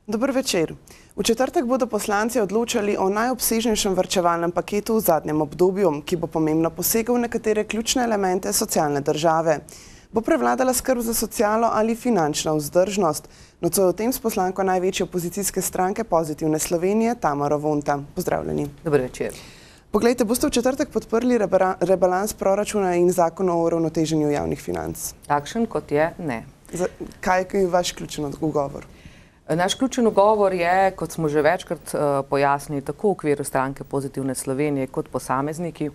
Dober večer. V četrtek bodo poslanci odločali o najobsežnejšem varčevalnem paketu v zadnjem obdobju, ki bo pomembno posegel v nekatere ključne elemente socialne države. Bo prevladala skrb za socialo ali finančna vzdržnost? Nocoj o tem s poslanko največje opozicijske stranke Pozitivne Slovenije, Tamaro Vonta. Pozdravljeni. Dober večer. Poglejte, boste v četrtek podprli rebalans proračuna in zakon o uravnoteženju javnih financ? Takšen kot je, ne. Kaj je vaš ključen odgovor? Naš ključen ugovor je, kot smo že večkrat pojasnili, tako v okviru stranke Pozitivne Slovenije kot posamezniki,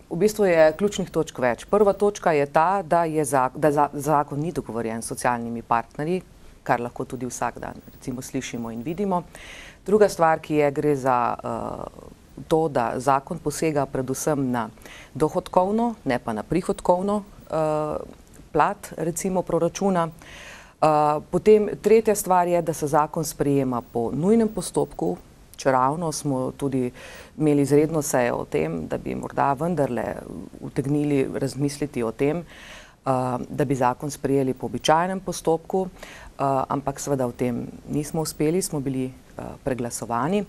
v bistvu je ključnih točk več. Prva točka je ta, da zakon ni dogovorjen s socialnimi partnerji, kar lahko tudi vsak dan recimo slišimo in vidimo. Druga stvar, ki je, gre za to, da zakon posega predvsem na dohodkovno, ne pa na prihodkovno plat recimo proračuna. Potem tretja stvar je, da se zakon sprejema po nujnem postopku, čeravno smo tudi imeli izredno sejo o tem, da bi morda vendarle utegnili razmisliti o tem, da bi zakon sprejeli po običajnem postopku, ampak seveda v tem nismo uspeli, smo bili preglasovani.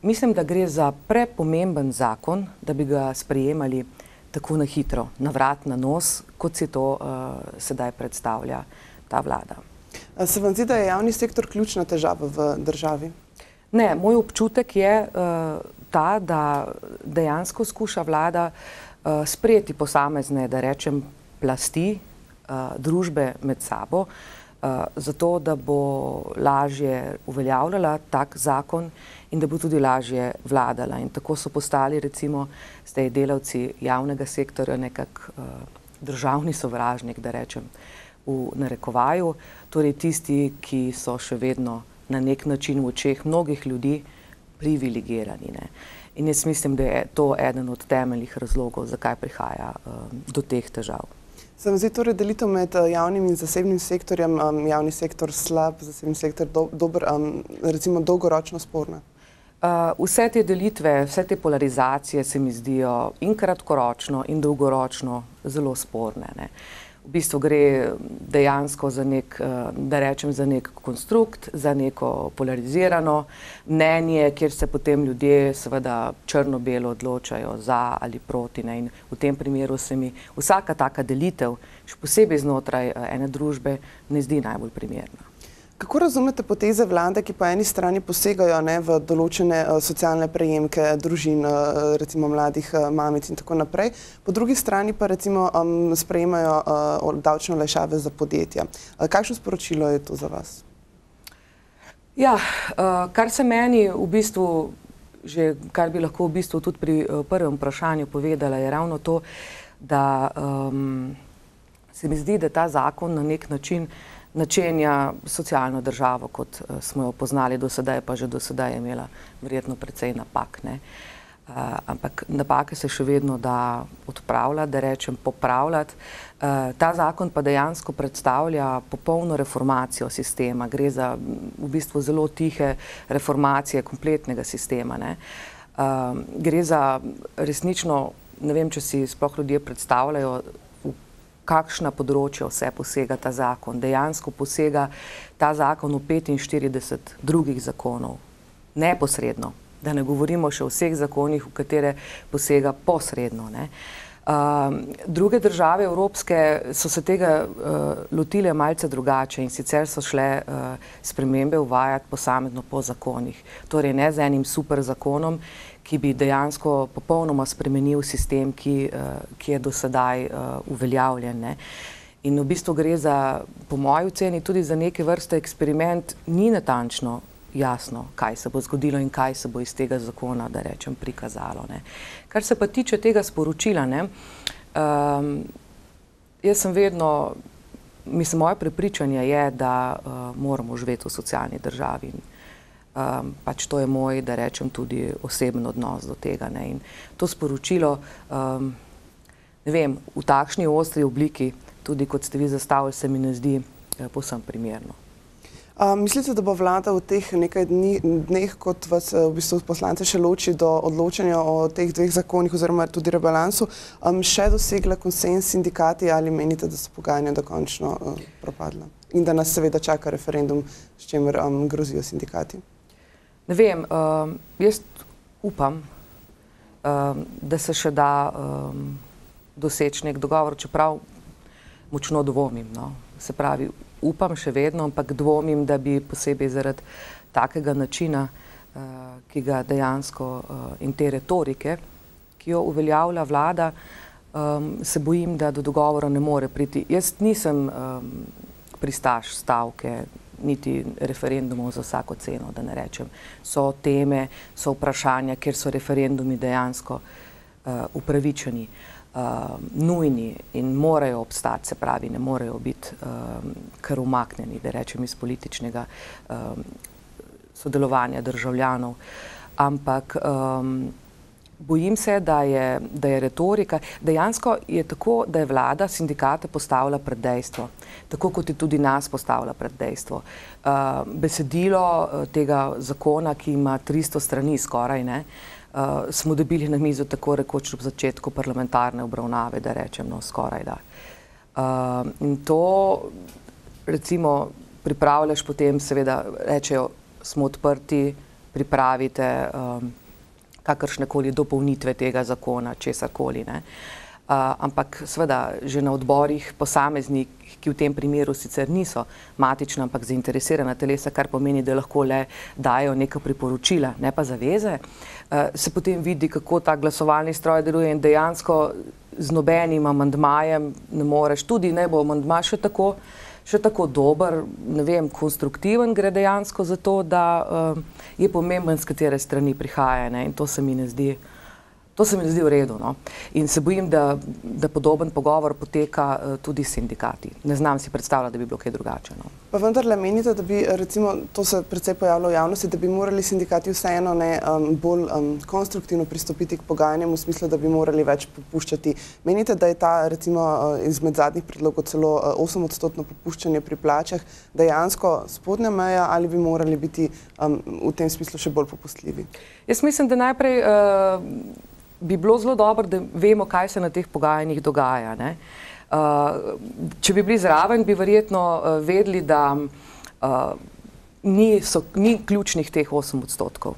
Mislim, da gre za prepomemben zakon, da bi ga sprejemali tako na hitro, na vrat, na nos, kot si to sedaj predstavlja ta vlada. Se vam zdi, da je javni sektor ključna težava v državi? Ne, moj občutek je ta, da dejansko skuša vlada sprejeti posamezne, da rečem, plasti družbe med sabo, zato da bo lažje uveljavljala tak zakon in da bo tudi lažje vladala. In tako so postali recimo zdaj delavci javnega sektorja nekak državni sovražnik, da rečem, v narekovaju, torej tisti, ki so še vedno na nek način v očeh mnogih ljudi privilegirani. In jaz mislim, da je to eden od temeljnih razlogov, zakaj prihaja do teh težav. Se vam zdi torej delitev med javnim in zasebnim sektorjem, javni sektor slab, zasebni sektor dober, recimo dolgoročno sporna? Vse te delitve, vse te polarizacije se mi zdijo in kratkoročno in dolgoročno zelo sporne. V bistvu gre dejansko za nek, da rečem, za nek konstrukt, za neko polarizirano mnenje, kjer se potem ljudje seveda črno-belo odločajo za ali proti. In v tem primeru se mi vsaka taka delitev, še posebej znotraj ene družbe, ne zdi najbolj primerna. Kako razumete poteze vlade, ki po eni strani posegajo v določene socialne prejemke družin, recimo mladih mamic in tako naprej, po drugi strani pa recimo sprejemajo davčne olajšave za podjetja? Kakšno sporočilo je to za vas? Ja, kar se meni v bistvu, kar bi lahko v bistvu tudi pri prvem vprašanju povedala, je ravno to, da se mi zdi, da ta zakon na nek način načenja socialno državo, kot smo jo poznali do sedaj, pa že do sedaj je imela verjetno precej napak. Ampak napake se še vedno da odpravljati, da rečem popravljati. Ta zakon pa dejansko predstavlja popolno reformacijo sistema. Gre za v bistvu zelo tihe reformacije kompletnega sistema. Gre za resnično, ne vem, če si sploh ljudje predstavljajo, kakšna področja vse posega ta zakon. Dejansko posega ta zakon v 45 drugih zakonov, neposredno, da ne govorimo še o vseh zakonih, v katere posega posredno. Druge države evropske so se tega lotile malce drugače in sicer so šle spremembe uvajati posamezno po zakonih. Torej ne z enim super zakonom, ki bi dejansko popolnoma spremenil sistem, ki je do sedaj uveljavljen. In v bistvu gre za, po moji oceni, tudi za neke vrste eksperiment, ni natančno jasno, kaj se bo zgodilo in kaj se bo iz tega zakona, da rečem, prikazalo. Kar se pa tiče tega sporočila, jaz sem vedno, mislim, moje prepričanje je, da moramo živeti v socialni državi. Pač to je moj, da rečem, tudi oseben odnos do tega. In to sporočilo, ne vem, v takšni ostri obliki, tudi kot ste vi zastavili, se mi ne zdi povsem primerno. Mislite, da bo vlada v teh nekaj dneh, kot vas v bistvu poslance še loči do odločanja o teh dveh zakonih oziroma tudi rebalansu, še dosegla konsens s sindikati ali menite, da so pogajanja dokončno propadla? In da nas seveda čaka referendum, s čimer grozijo sindikati? Ne vem, jaz upam, da se še da doseči nek dogovor, čeprav močno dvomim, no. Se pravi, upam še vedno, ampak dvomim, da bi posebej zaradi takega načina, ki ga dejansko in te retorike, ki jo uveljavlja vlada, se bojim, da do dogovora ne more priti. Jaz nisem pristaš stavke, niti referendumov za vsako ceno, da ne rečem. So teme, so vprašanja, kjer so referendumi dejansko upravičeni, nujni in morajo obstati, se pravi, ne morejo biti kar umaknjeni, da rečem, iz političnega sodelovanja državljanov. Ampak bojim se, da je retorika, dejansko je tako, da je vlada sindikate postavila pred dejstvo, tako kot je tudi nas postavila pred dejstvo. Besedilo tega zakona, ki ima 300 strani skoraj, ne, smo dobili na mizo tako rekoč ob začetku parlamentarne obravnave, da rečem, no, skoraj da. In to, recimo, pripravljaš potem, seveda, rečejo, smo odprti, pripravite kakršnekoli dopolnitve tega zakona, česarkoli, ne. Ampak seveda že na odborih posameznik, ki v tem primeru sicer niso matična, ampak zainteresirana telesa, kar pomeni, da lahko le dajo neka priporočila, ne pa zaveze, se potem vidi, kako ta glasovalni stroj deluje in dejansko z nobenim amandmajem ne moreš, tudi ne bo amandma še tako dober, ne vem, konstruktiven, gre dejansko za to, da je pomemben, z katere strani prihaja, ne, in to se mi ne zdi v redu, no. In se bojim, da podoben pogovor poteka tudi s sindikati. Ne znam si predstavljati, da bi bilo kaj drugače, no. Pa vendarle menite, da bi, recimo, to se precej pojavlja v javnosti, da bi morali sindikati vseeno bolj konstruktivno pristopiti k pogajanjem, v smislu, da bi morali več popuščati. Menite, da je ta, recimo, izmed zadnjih predlogov celo 8% popuščanje pri plačah dejansko spodnja meja ali bi morali biti v tem smislu še bolj popustljivi? Jaz mislim, da najprej bi bilo zelo dobro, da vemo, kaj se na teh pogajanjih dogaja, ne. Če bi bili zraven, bi verjetno vedeli, da ni ključnih teh 8%.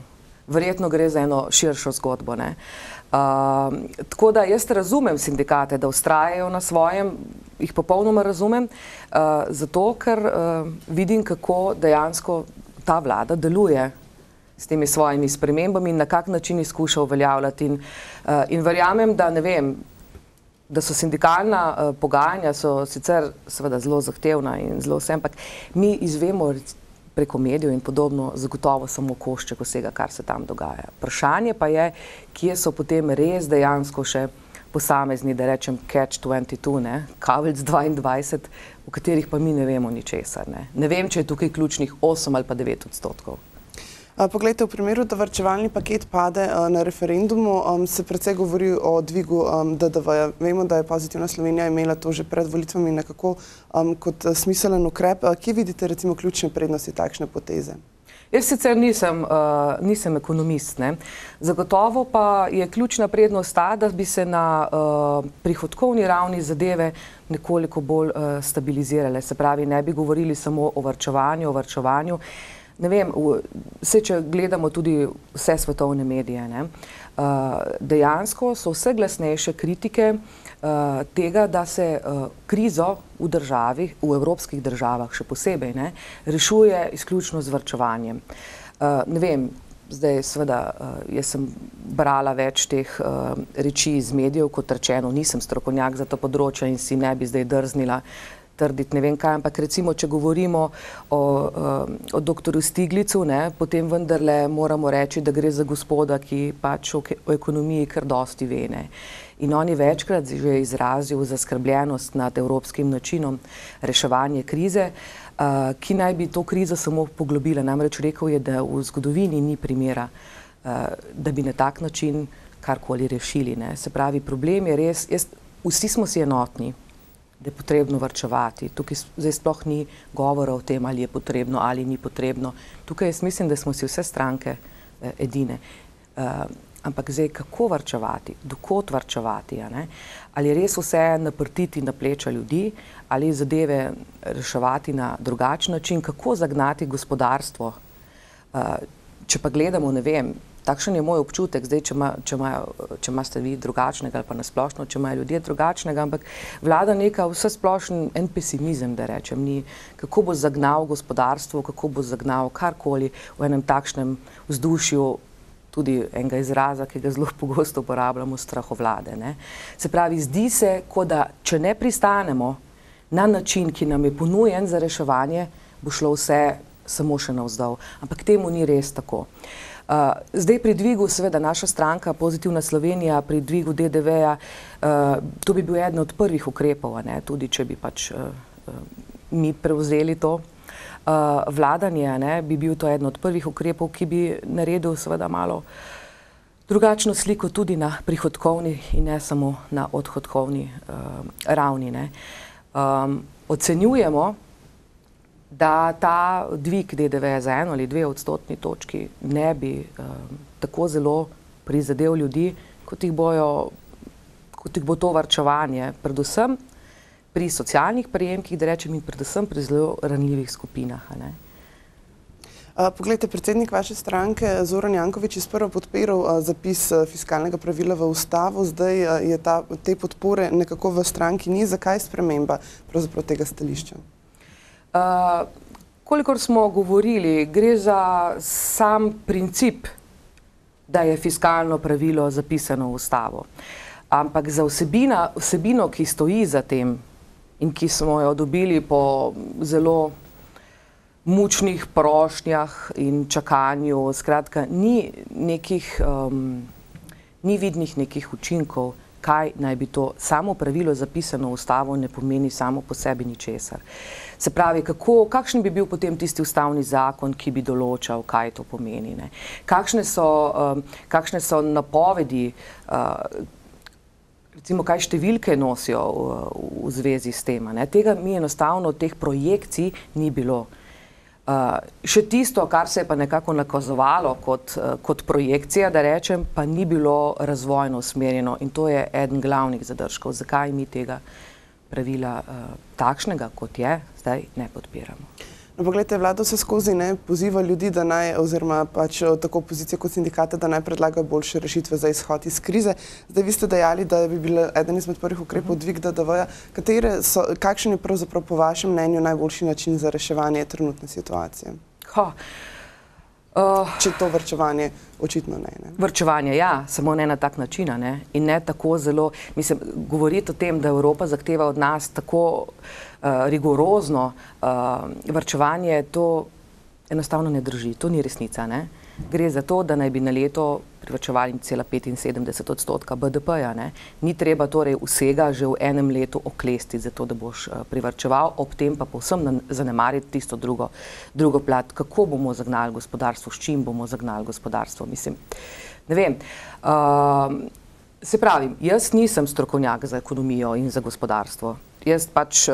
Verjetno gre za eno širšo zgodbo, ne. Tako da jaz razumem sindikate, da vztrajajo na svojem, jih popolnoma razumem, zato ker vidim, kako dejansko ta vlada deluje s temi svojimi spremembami in na kak način izkuša uveljavljati. In verjamem, da ne vem, da so sindikalna pogajanja so sicer seveda zelo zahtevna in zelo vse, ampak mi izvemo preko medijev in podobno zagotovo samo košček vsega, kar se tam dogaja. Vprašanje pa je, kje so potem res dejansko še posamezni, da rečem catch 22, ne, kaveljc 22, v katerih pa mi ne vemo ničesar, ne. Ne vem, če je tukaj ključnih 8 ali pa 9%. Poglejte, v primeru, da varčevalni paket pade na referendumu, se precej govori o dvigu DDV-ja. Vemo, da je Pozitivna Slovenija imela to že pred volitvami nekako kot smiselen ukrep. Kje vidite recimo ključne prednosti takšne poteze? Jaz sicer nisem ekonomist, ne. Zagotovo pa je ključna prednost ta, da bi se na prihodkovni ravni zadeve nekoliko bolj stabilizirale. Se pravi, ne bi govorili samo o varčevanju. Ne vem, vse, če gledamo tudi vse svetovne medije, ne, dejansko so vse glasnejše kritike tega, da se krizo v državi, v evropskih državah še posebej, ne, rešuje izključno z varčevanjem. Ne vem, zdaj seveda jaz sem brala več teh reči iz medijev, kot rečeno, nisem strokovnjak za to področje in si ne bi zdaj drznila trditi ne vem kaj, ampak recimo, če govorimo o doktorju Stiglicu, ne, potem vendarle moramo reči, da gre za gospoda, ki pač o ekonomiji kar dosti ve, ne. In on je večkrat že izrazil zaskrbljenost nad evropskim načinom reševanja krize, ki naj bi to krizo samo poglobila. Namreč rekel je, da v zgodovini ni primera, da bi na tak način karkoli rešili, ne. Se pravi, problem je res, vsi smo si enotni, da je potrebno varčevati. Tukaj zdaj sploh ni govora o tem, ali je potrebno ali ni potrebno. Tukaj jaz mislim, da smo si vse stranke edine. Ampak zdaj, kako varčevati, dokot varčevati, ali res vse naprtiti na pleča ljudi, ali zadeve reševati na drugačen način, kako zagnati gospodarstvo. Če pa gledamo, ne vem, takšen je moj občutek, zdaj, če imate vi drugačnega ali pa nasplošno, če imajo ljudje drugačnega, ampak vlada neka vsesplošen en pesimizem, da rečem, ni, kako bo zagnal gospodarstvo, kako bo zagnal karkoli v enem takšnem vzdušju, tudi enega izraza, ki ga zelo pogosto uporabljamo, strahovlade. Se pravi, zdi se, kot da če ne pristanemo na način, ki nam je ponujen za reševanje, bo šlo vse samo še navzdol. Ampak temu ni res tako. Zdaj pri dvigu, seveda naša stranka Pozitivna Slovenija, pri dvigu DDV-ja, to bi bil eden od prvih ukrepov, tudi če bi pač mi prevzeli to vladanje, bi bil to eden od prvih ukrepov, ki bi naredil seveda malo drugačno sliko tudi na prihodkovni in ne samo na odhodkovni ravni. Ocenjujemo, da ta dvig DDV za 1 ali 2 odstotni točki ne bi tako zelo prizadel ljudi, kot jih bo to varčevanje, predvsem pri socialnih prejemkih, da rečem, in predvsem pri zelo ranljivih skupinah. Poglejte, predsednik vaše stranke Zoran Janković je sprva podpiral zapis fiskalnega pravila v ustavo, zdaj je te podpore nekako v stranki ni. Zakaj sprememba pravzaprav tega stališča? Kolikor smo govorili, gre za sam princip, da je fiskalno pravilo zapisano v ustavo. Ampak za vsebino, ki stoji za tem in ki smo jo dobili po zelo mučnih prošnjah in čakanju, skratka, ni vidnih nekih učinkov, kaj naj bi to samo pravilo zapisano v ustavo ne pomeni samo po sebi ničesar. Se pravi, kakšen bi bil potem tisti ustavni zakon, ki bi določal, kaj to pomeni. Kakšne so napovedi, recimo, kaj številke nosijo v zvezi s tem. Tega mi enostavno, teh projekcij ni bilo. Še tisto, kar se je pa nekako nakazovalo kot projekcija, da rečem, pa ni bilo razvojno usmerjeno in to je eden glavnih zadržkov. Zakaj mi tega pravila takšnega, kot je, zdaj ne podpiramo? No, pogledajte, vlada se skozi poziva ljudi, da naj, oziroma pač tako opozicije kot sindikate, da naj predlagajo boljše rešitve za izhod iz krize. Zdaj vi ste dejali, da bi bil eden izmed prvih ukrepov dvig DDV-ja. Kakšen je pravzaprav po vašem mnenju najboljši način za reševanje trenutne situacije? Če to varčevanje očitno ne. Varčevanje, ja, samo ne na tak način, in ne tako zelo, mislim, govoriti o tem, da Evropa zahteva od nas tako rigorozno varčevanje, to enostavno ne drži, to ni resnica, Gre za to, da naj bi na leto privarčevali 0,75% BDP-ja, Ni treba torej vsega že v enem letu oklestiti za to, da boš privarčeval, ob tem pa povsem zanemariti tisto drugo plat. Kako bomo zagnali gospodarstvo, s čim bomo zagnali gospodarstvo, mislim, ne vem. Se pravi, jaz nisem strokovnjak za ekonomijo in za gospodarstvo. Jaz pač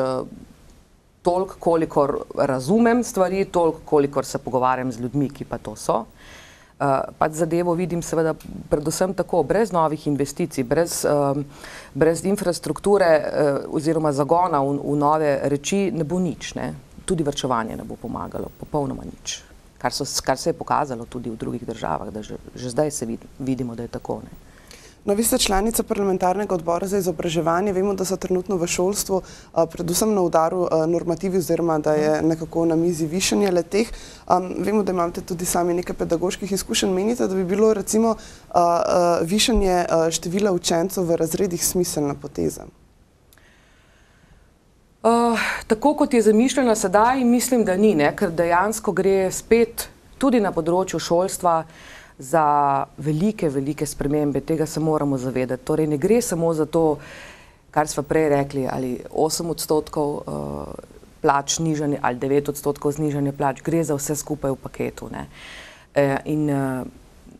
toliko, kolikor razumem stvari, toliko, kolikor se pogovarjam z ljudmi, ki pa to so. Pač zadevo vidim seveda predvsem tako, brez novih investicij, brez infrastrukture oziroma zagona v nove reči ne bo nič. Tudi varčevanje ne bo pomagalo, popolnoma nič. Kar se je pokazalo tudi v drugih državah, da že zdaj se vidimo, da je tako. No, vi ste članica parlamentarnega odbora za izobraževanje. Vemo, da so trenutno v šolstvu predvsem na udaru normativi oziroma da je nekako na mizi višanje le-teh. Vemo, da imate tudi sami nekaj pedagoških izkušenj. Menite, da bi bilo recimo višanje števila učencev v razredih smiselna poteza? Tako kot je zamišljena sedaj, mislim, da ni, ker dejansko gre spet tudi na področju šolstva za velike spremembe, tega se moramo zavedati. Torej ne gre samo za to, kar smo prej rekli, ali 8% plač znižanje ali 9% znižanje plač, gre za vse skupaj v paketu. In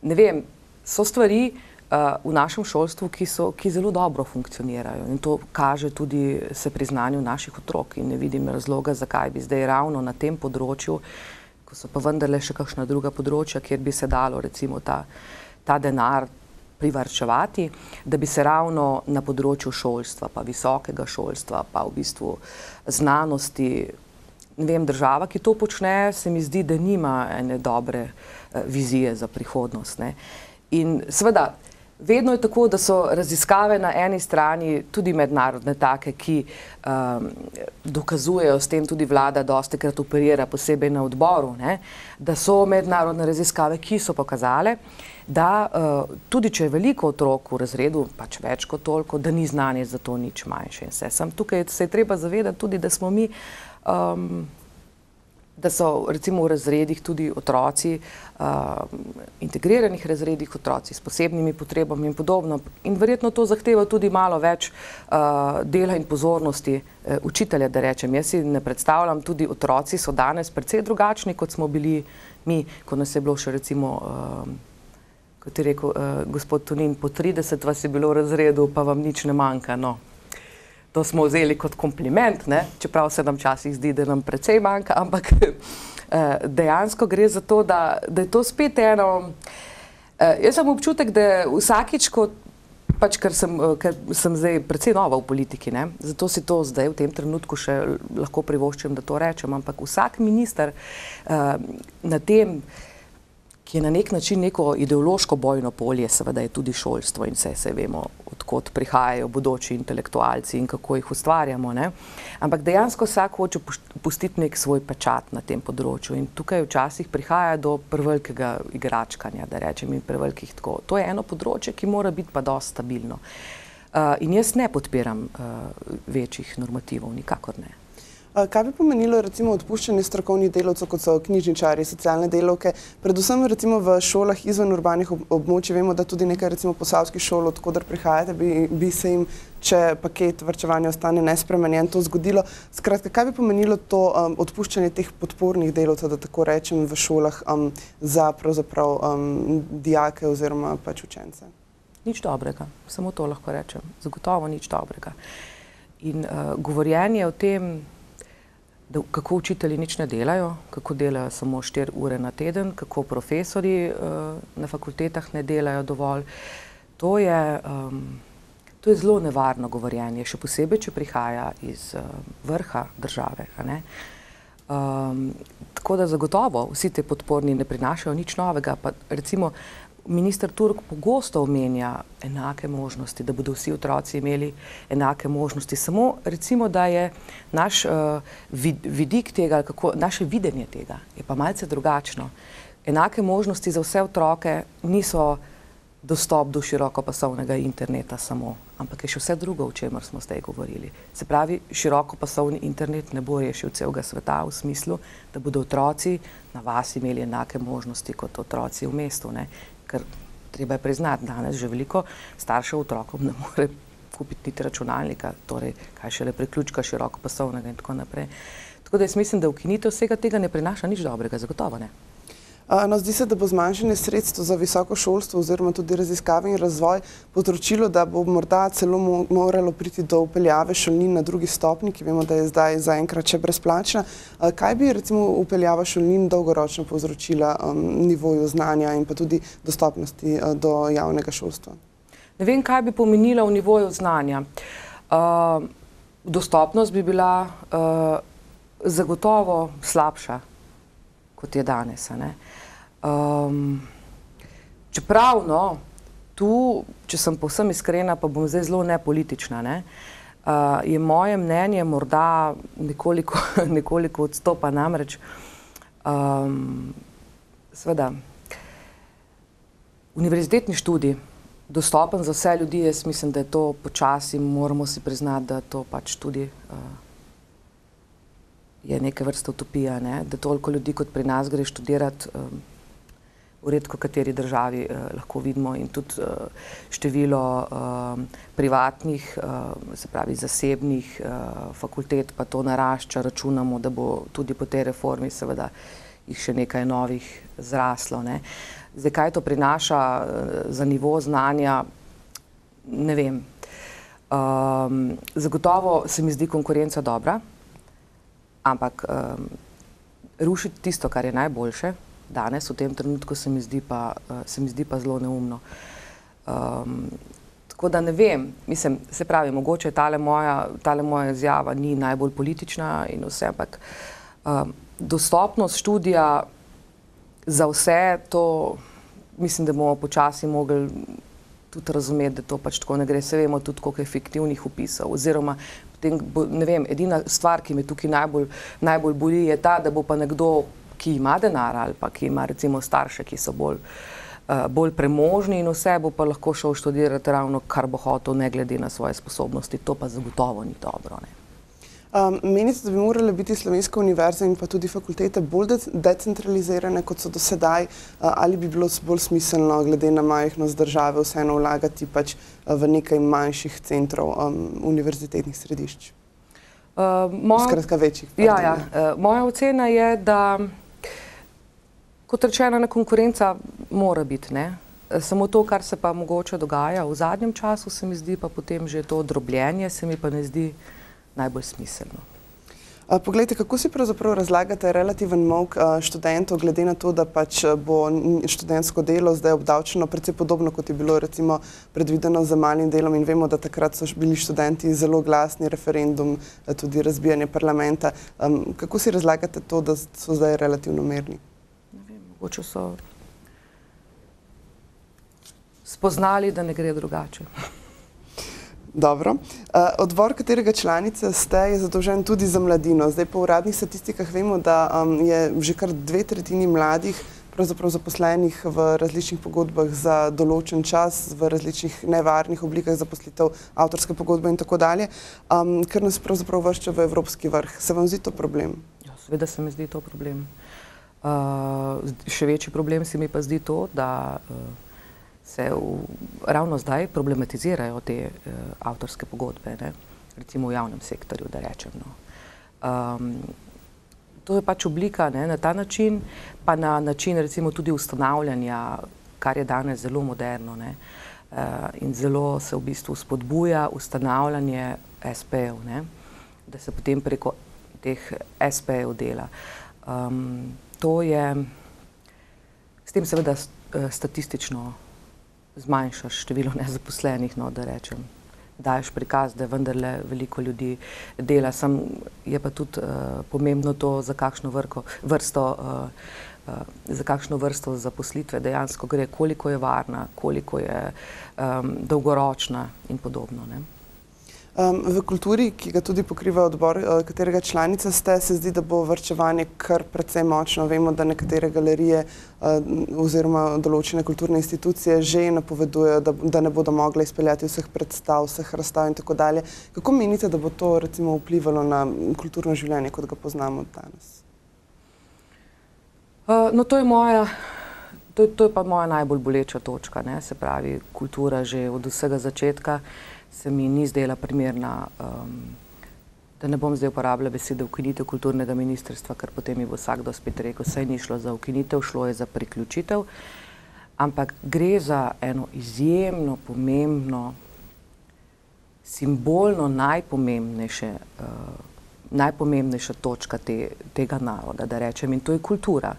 ne vem, so stvari, v našem šolstvu, ki zelo dobro funkcionirajo in to kaže tudi se priznanju naših otrok in ne vidim razloga, zakaj bi zdaj ravno na tem področju, ko so pa vendarle še kakšna druga področja, kjer bi se dalo recimo ta denar privarčevati, da bi se ravno na področju šolstva, pa visokega šolstva, pa v bistvu znanosti, ne vem, država, ki to počne, se mi zdi, da nima ene dobre vizije za prihodnost, ne. In seveda, vedno je tako, da so raziskave na eni strani tudi mednarodne take, ki dokazujejo, s tem tudi vlada dostikrat operira posebej na odboru, ne, da so mednarodne raziskave, ki so pokazale, da tudi če je veliko otrok v razredu, pač več kot toliko, da ni znanje za to nič manjše. Tukaj se je treba zavedati tudi, da smo mi, da so recimo v razredih tudi otroci, integriranih razredih, otroci s posebnimi potrebami in podobno. In verjetno to zahteva tudi malo več dela in pozornosti učitelja, da rečem. Jaz si ne predstavljam, tudi otroci so danes precej drugačni, kot smo bili mi, ko nas je bilo še recimo, kot je rekel gospod Tonin, po 30 vas je bilo v razredu, pa vam nič ne manjka, no. To smo vzeli kot kompliment, ne? Čeprav se nam včasih zdi, da nam precej manjka, ampak dejansko gre za to, da je to spet eno... Jaz sem občutek, da vsakič, pač ker sem zdaj precej nova v politiki, ne? Zato si to zdaj v tem trenutku še lahko privoščim, da to rečem, ampak vsak minister na tem, ki je na nek način neko ideološko bojno polje, seveda je tudi šolstvo in se vemo, odkot prihajajo bodoči intelektualci in kako jih ustvarjamo, ne. Ampak dejansko vsak hoče pustiti nek svoj pečat na tem področju in tukaj včasih prihaja do prevelikega igračkanja, da rečem, in prevelikih tako. To je eno področje, ki mora biti pa dosti stabilno. In jaz ne podpiram večjih normativov, nikakor ne. Kaj bi pomenilo recimo odpuščanje strokovnih delavcev, kot so knjižničarji, socialne delavke, predvsem recimo v šolah izven urbanih območij? Vemo, da tudi nekaj recimo posavskih šol, od koder prihajate, bi se jim, če paket varčevanja ostane nespremenjen, to zgodilo. Skratka, kaj bi pomenilo to odpuščanje teh podpornih delavcev, da tako rečem, v šolah za pravzaprav dijake oziroma pač učence? Nič dobrega, samo to lahko rečem. Zagotovo nič dobrega. In govorjenje o tem, kako učitelji nič ne delajo, kako delajo samo 4 ure na teden, kako profesorji na fakultetah ne delajo dovolj. To je zelo nevarno govorjenje, še posebej, če prihaja iz vrha države, a ne. Tako da zagotovo vsi te podporni ne prinašajo nič novega, pa recimo minister Turk pogosto omenja enake možnosti, da bodo vsi otroci imeli enake možnosti. Samo recimo, da je naš vidik tega, naše videnje tega je pa malce drugačno. Enake možnosti za vse otroke niso dostop do širokopasovnega interneta samo, ampak je še vse drugo, o čemer smo zdaj govorili. Se pravi, širokopasovni internet ne bo rešil celega sveta v smislu, da bodo otroci na vas imeli enake možnosti kot otroci v mestu, ne. Ker treba je priznati, danes že veliko staršev otrokom ne more kupiti niti računalnika, torej kaj šele priključka širokopasovnega in tako naprej. Tako da jaz mislim, da ukinitev vsega tega ne prinaša nič dobrega, zagotovo ne. No, zdi se, da bo zmanjšanje sredstev za visoko šolstvo oziroma tudi raziskave in razvoj povzročilo, da bo morda celo moralo priti do vpeljave šolnin na drugi stopnji, ki vemo, da je zdaj zaenkrat še brezplačna. Kaj bi recimo vpeljava šolnin dolgoročno povzročila nivoju znanja in pa tudi dostopnosti do javnega šolstva? Ne vem, kaj bi pomenila v nivoju znanja. Dostopnost bi bila zagotovo slabša, kot je danes, a ne. Čeprav, no, tu, če sem povsem iskrena, pa bom zdaj zelo nepolitična, ne, je moje mnenje morda nekoliko odstopa, namreč, seveda, univerzitetni študij, dostopen za vse ljudi, jaz mislim, da je to počasi, moramo si priznati, da to pač tudi je neke vrste utopija, ne, da toliko ljudi, kot pri nas gre študirati, v redko kateri državi lahko vidimo in tudi število privatnih, se pravi zasebnih fakultet, pa to narašča, računamo, da bo tudi po tej reformi seveda jih še nekaj novih zraslo, ne. Zdaj, kaj to prinaša za nivo znanja, ne vem. Zagotovo se mi zdi konkurenca dobra, ampak rušiti tisto, kar je najboljše danes, v tem trenutku se mi zdi pa zelo neumno. Tako da ne vem, mislim, se pravi, mogoče tale moja izjava ni najbolj politična in vse, ampak dostopnost študija za vse, to mislim, da bomo počasi mogli tudi razumeti, da to pač tako ne gre. Se vemo tudi, koliko je fiktivnih vpisov, oziroma potem, ne vem, edina stvar, ki me tukaj najbolj boli, je ta, da bo pa nekdo, ki ima denar ali pa ki ima recimo starše, ki so bolj premožni in vse, bo pa lahko šel študirati ravno, kar bo hotel, ne glede na svoje sposobnosti. To pa zagotovo ni dobro, ne. Menite, da bi morale biti slovenske univerze in pa tudi fakultete bolj decentralizirane, kot so do sedaj, ali bi bilo bolj smiselno, glede na majhnost države, vseeno vlagati pač v nekaj manjših centrov univerzitetnih središč? Skratka, večjih. Moja ocena je, da, kot rečeno, konkurenca mora biti, ne. Samo to, kar se pa mogoče dogaja v zadnjem času, se mi zdi, pa potem že to drobljenje, se mi pa ne zdi najbolj smiselno. Poglejte, kako si pravzaprav razlagate relativen molk študentov, glede na to, da pač bo študentsko delo zdaj obdavčeno precej podobno, kot je bilo recimo predvideno za malim delom, in vemo, da takrat so bili študenti zelo glasni, referendum, tudi razbijanje parlamenta. Kako si razlagate to, da so zdaj relativno mirni? Ne vem, mogoče so spoznali, da ne gre drugače. Dobro. Odbor, katerega članica ste, je zadolžen tudi za mladino. Zdaj, po uradnih statistikah vemo, da je že kar 2/3 mladih pravzaprav zaposlenih v različnih pogodbah za določen čas, v različnih nevarnih oblikah zaposlitev, avtorske pogodbe in tako dalje, kar nas pravzaprav uvršča v evropski vrh. Se vam zdi to problem? Ja, seveda se mi zdi to problem. Še večji problem se mi pa zdi to, da se ravno zdaj problematizirajo te avtorske pogodbe, ne? Recimo v javnem sektorju, da rečem. To je pač oblika, ne, na ta način, pa na način recimo tudi ustanavljanja, kar je danes zelo moderno, ne? In zelo se v bistvu spodbuja ustanavljanje SP-jev, ne? Da se potem preko teh SP-jev dela. To je s tem seveda statistično zmanjšaš število nezaposlenih, no, da rečem. Daješ prikaz, da vendarle veliko ljudi dela, je pa tudi pomembno to, za kakšno vrsto zaposlitve dejansko gre, koliko je varna, koliko je dolgoročna in podobno, ne. V kulturi, ki ga tudi pokriva odbor, katerega članica ste, se zdi, da bo varčevanje kar precej močno. Vemo, da nekatere galerije oziroma določene kulturne institucije že napovedujejo, da ne bodo mogle izpeljati vseh predstav, vseh razstav in tako dalje. Kako menite, da bo to recimo vplivalo na kulturno življenje, kot ga poznamo danes? No, to je pa moja najbolj boleča točka, ne, se pravi, kultura že od vsega začetka se mi ni zdela primerna, da ne bom zdaj uporabljala besede ukinitev kulturnega ministrstva, ker potem mi bo vsakdo spet rekel, saj ni šlo za ukinitev, šlo je za priključitev, ampak gre za eno izjemno pomembno, simbolno najpomembnejša točka tega naroda, da rečem, in to je kultura.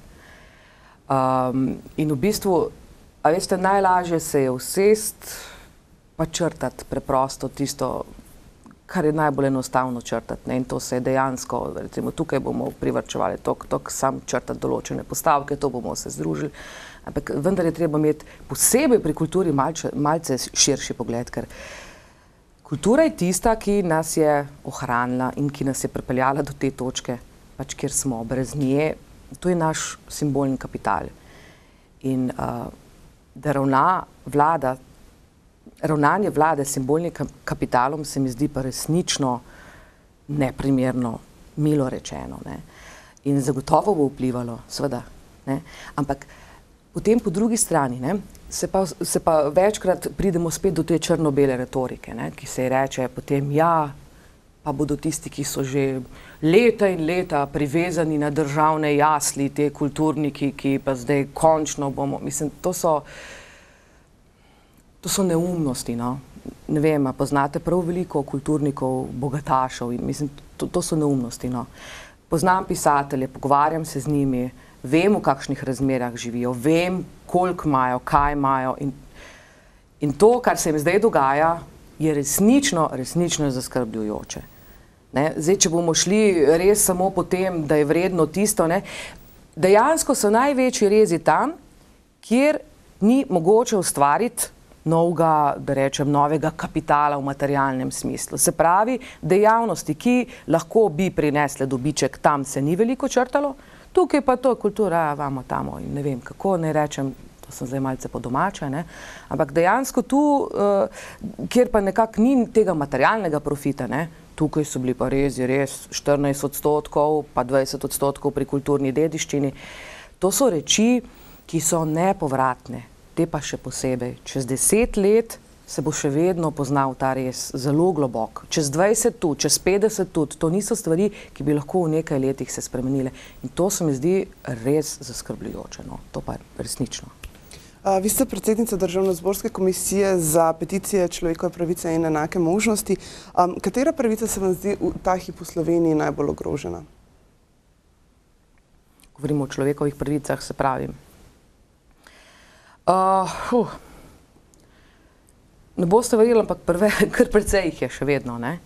In v bistvu, a veste, najlažje se je usesti, pa črtati preprosto tisto, kar je najbolj enostavno črtati, ne? In to se je dejansko, recimo tukaj bomo privarčevali toliko, sam črtati določene postavke, to bomo se združili, ampak vendar je treba imeti posebej pri kulturi malce širši pogled, ker kultura je tista, ki nas je ohranila in ki nas je pripeljala do te točke, pač kjer smo, brez nje, to je naš simbolni kapital. In da ravnanje vlade s simbolnim kapitalom se mi zdi pa resnično neprimerno, milo rečeno, ne. In zagotovo bo vplivalo, seveda, ne. Ampak potem po drugi strani, ne, se pa večkrat pridemo spet do te črno-bele retorike, ne, ki se ji reče potem, ja, pa bodo tisti, ki so že leta in leta privezani na državne jasli, te kulturniki, ki pa zdaj končno bomo, mislim, to so neumnosti, no. Ne vem, a poznate prav veliko kulturnikov, bogatašev in mislim, to so neumnosti, no. Poznam pisatelje, pogovarjam se z njimi, vem, v kakšnih razmerah živijo, vem, koliko imajo, kaj imajo in to, kar se jim zdaj dogaja, je resnično zaskrbljujoče. Ne? Zdaj, če bomo šli res samo po tem, da je vredno tisto, ne? Dejansko so največji rezi tam, kjer ni mogoče ustvariti novega, da rečem, novega kapitala v materialnem smislu. Se pravi, dejavnosti, ki lahko bi prinesle dobiček, tam se ni veliko črtalo, tukaj pa to kultura, vamo tamo in ne vem, kako ne rečem, to sem zdaj malce po domače, ne, ampak dejansko tu, kjer pa nekako ni tega materialnega profita, ne, tukaj so bili pa res 14%, pa 20% pri kulturni dediščini. To so reči, ki so nepovratne. Te pa še posebej. Čez 10 let se bo še vedno poznal ta res zelo globok. Čez 20 tudi, čez 50 tudi. To niso stvari, ki bi lahko v nekaj letih se spremenile. In to se mi zdi res zaskrbljujoče. No. To pa resnično. Vi ste predsednica Državnozborske komisije za peticije, človekove pravice in enake možnosti. Katera pravica se vam zdi v ta hip v Sloveniji najbolj ogrožena? Govorimo o človekovih pravicah, se pravim. Ne boste verjeli, ampak kar precej jih je še vedno. Ne?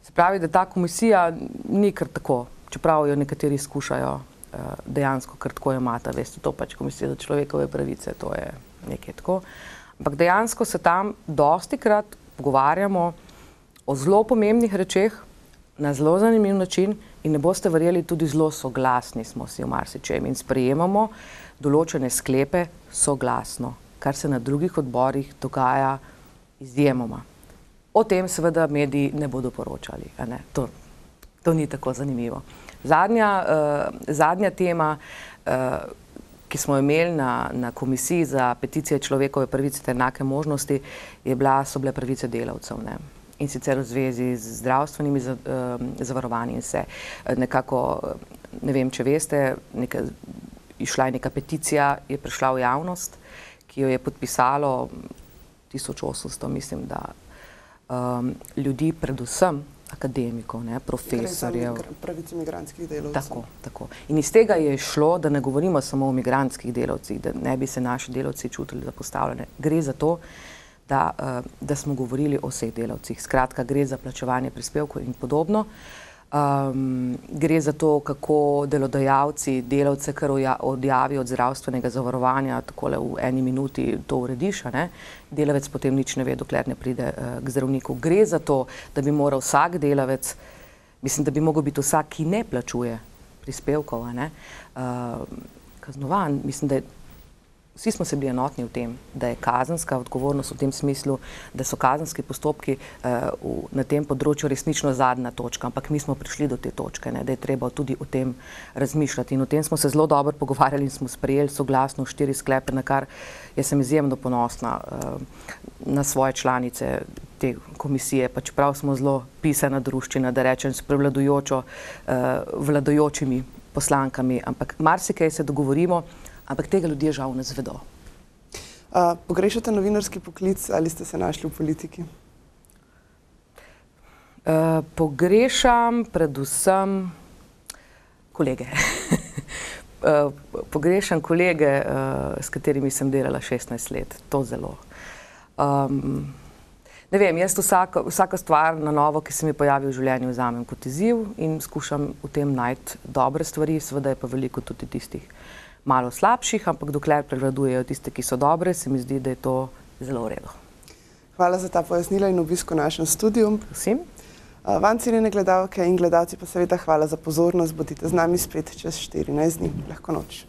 Se pravi, da ta komisija ni kar tako, čeprav jo nekateri skušajo dejansko kar tako jemata. Veste, to pač komisija za človekove pravice, to je nekaj tako. Ampak dejansko se tam dostikrat pogovarjamo o zelo pomembnih rečeh na zelo zanimiv način in ne boste verjeli, tudi zelo soglasni smo si v marsičem in sprejemamo določene sklepe soglasno, kar se na drugih odborih dogaja izjemoma. O tem seveda mediji ne bodo poročali, a ne? To ni tako zanimivo. Zadnja tema, ki smo imeli na Komisiji za peticije, človekove pravice ter enake možnosti, so bile pravice delavcev, ne? In sicer v zvezi z zdravstvenimi zavarovanji in vse. Nekako, ne vem, če veste, išla je neka peticija, je prišla v javnost, ki jo je podpisalo 1800, mislim, da ljudi, predvsem akademikov, ne, profesorjev. Pravice migrantskih delavcev. Tako. In iz tega je šlo, da ne govorimo samo o migrantskih delavcih, da ne bi se naši delavci čutili zapostavljene. Gre za to, da smo govorili o vseh delavcih. Skratka, gre za plačevanje prispevkov in podobno. Gre za to, kako delodajalci delavce kar odjavijo od zdravstvenega zavarovanja, takole v eni minuti to urediš, ne? Delavec potem nič ne ve, dokler ne pride k zdravniku. Gre za to, da bi moral vsak delavec, mislim, da bi mogel biti vsak, ki ne plačuje prispevkov, ne? Kaznovan. Mislim, da vsi smo se bili enotni v tem, da je kazenska odgovornost v tem smislu, da so kazenski postopki na tem področju resnično zadnja točka, ampak mi smo prišli do te točke, ne, da je treba tudi o tem razmišljati. In o tem smo se zelo dobro pogovarjali in smo sprejeli soglasno 4 sklepe, na kar jaz sem izjemno ponosna na svoje članice te komisije, pa čeprav smo zelo pisana druščina, da rečem, s prevladujočo vladajočimi poslankami, ampak marsikaj se dogovorimo, ampak tega ljudje žal ne zvedo. Pogrešate novinarski poklic ali ste se našli v politiki? Pogrešam predvsem kolege. Pogrešam kolege, s katerimi sem delala 16 let. To zelo. Ne vem, jaz vsaka stvar na novo, ki se mi pojavi v življenju, vzamem kot izziv in skušam v tem najti dobre stvari, seveda je pa veliko tudi tistih malo slabših, ampak dokler prevladujejo tiste, ki so dobre, se mi zdi, da je to zelo v redu. Hvala za ta pojasnila in obisk v našem studiu. Prosim. Vam, cenjene gledalke in gledalci, pa seveda hvala za pozornost. Bodite z nami spet čez 14 dni. Lahko noč.